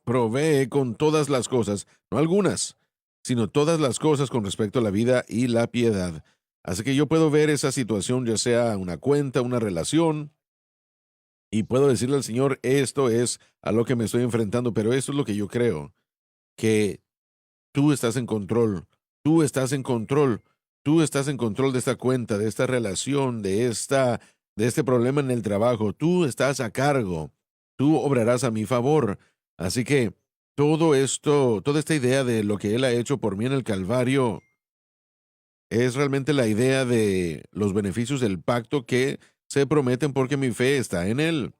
provee con todas las cosas, no algunas, sino todas las cosas con respecto a la vida y la piedad. Así que yo puedo ver esa situación, ya sea una cuenta, una relación, y puedo decirle al Señor, esto es a lo que me estoy enfrentando, pero esto es lo que yo creo, que tú estás en control, tú estás en control, tú estás en control de esta cuenta, de esta relación, de este problema en el trabajo, tú estás a cargo, tú obrarás a mi favor. Así que todo esto, toda esta idea de lo que Él ha hecho por mí en el Calvario es realmente la idea de los beneficios del pacto que se prometen porque mi fe está en Él.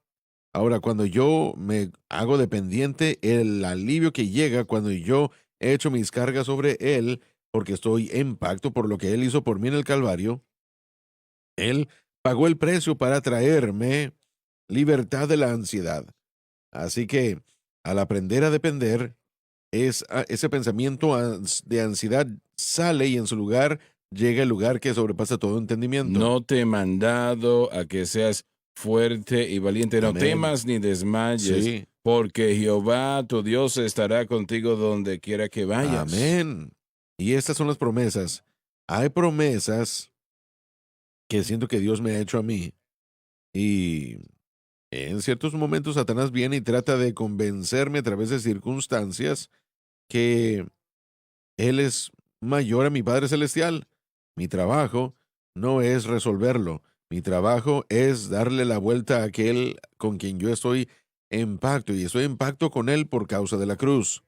Ahora, cuando yo me hago dependiente, el alivio que llega cuando yo he hecho mis cargas sobre Él, porque estoy en pacto por lo que Él hizo por mí en el Calvario, Él pagó el precio para traerme libertad de la ansiedad. Así que al aprender a depender, ese pensamiento de ansiedad sale y en su lugar llega el lugar que sobrepasa todo entendimiento. no te he mandado a que seas fuerte y valiente. No Amén. temas ni desmayes, Sí. porque Jehová tu Dios estará contigo donde quiera que vayas. Amén. Y estas son las promesas. Hay promesas que siento que Dios me ha hecho a mí. Y en ciertos momentos Satanás viene y trata de convencerme a través de circunstancias que Él es mayor a mi Padre Celestial. Mi trabajo no es resolverlo. Mi trabajo es darle la vuelta a aquel con quien yo estoy en pacto y estoy en pacto con Él por causa de la cruz.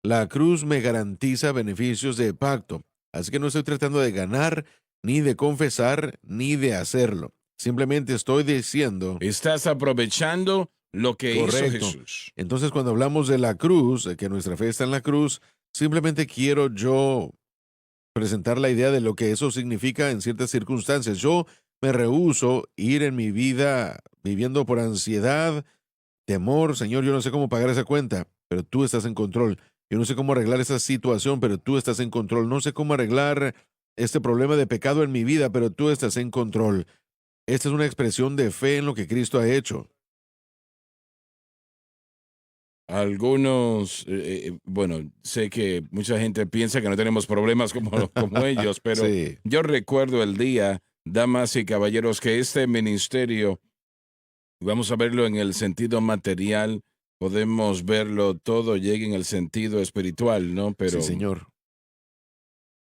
La cruz me garantiza beneficios de pacto, así que no estoy tratando de ganar, ni de confesar, ni de hacerlo. Simplemente estoy diciendo, Estás aprovechando lo que hizo correcto. Jesús. Entonces, cuando hablamos de la cruz, de que nuestra fe está en la cruz, simplemente quiero yo presentar la idea de lo que eso significa en ciertas circunstancias. Yo me rehúso ir en mi vida viviendo por ansiedad, temor. Señor, yo no sé cómo pagar esa cuenta, pero tú estás en control. Yo no sé cómo arreglar esa situación, pero tú estás en control. No sé cómo arreglar este problema de pecado en mi vida, pero tú estás en control. Esta es una expresión de fe en lo que Cristo ha hecho. Algunos, bueno, sé que mucha gente piensa que no tenemos problemas como, como ellos, pero Sí, yo recuerdo el día, damas y caballeros, que este ministerio, vamos a verlo en el sentido material, podemos verlo todo, llega en el sentido espiritual, ¿no? sí, Pero señor.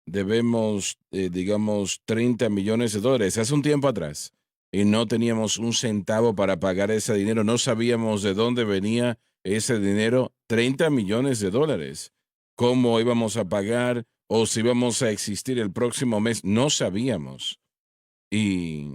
debemos, digamos, $30 millones hace un tiempo atrás. y no teníamos un centavo para pagar ese dinero. No sabíamos de dónde venía ese dinero, $30 millones. ¿Cómo íbamos a pagar o si íbamos a existir el próximo mes? No sabíamos. Y,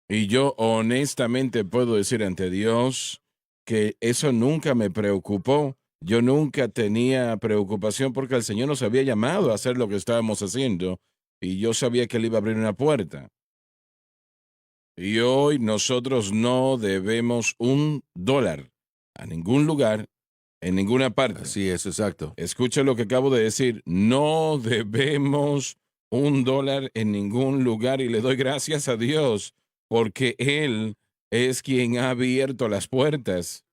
y yo honestamente puedo decir ante Dios que eso nunca me preocupó. Yo nunca tenía preocupación porque el Señor nos había llamado a hacer lo que estábamos haciendo y yo sabía que Él iba a abrir una puerta. Y hoy nosotros no debemos $1 a ningún lugar, en ninguna parte. Así es, exacto. Escucha lo que acabo de decir. No debemos $1 en ningún lugar y le doy gracias a Dios porque Él es quien ha abierto las puertas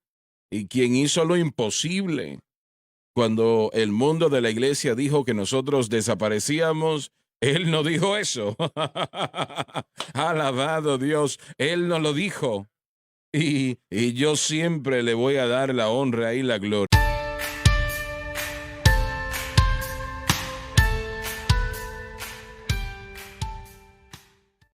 y quien hizo lo imposible. Cuando el mundo de la iglesia dijo que nosotros desaparecíamos, Él no dijo eso. Alabado Dios, Él no lo dijo. Y yo siempre le voy a dar la honra y la gloria.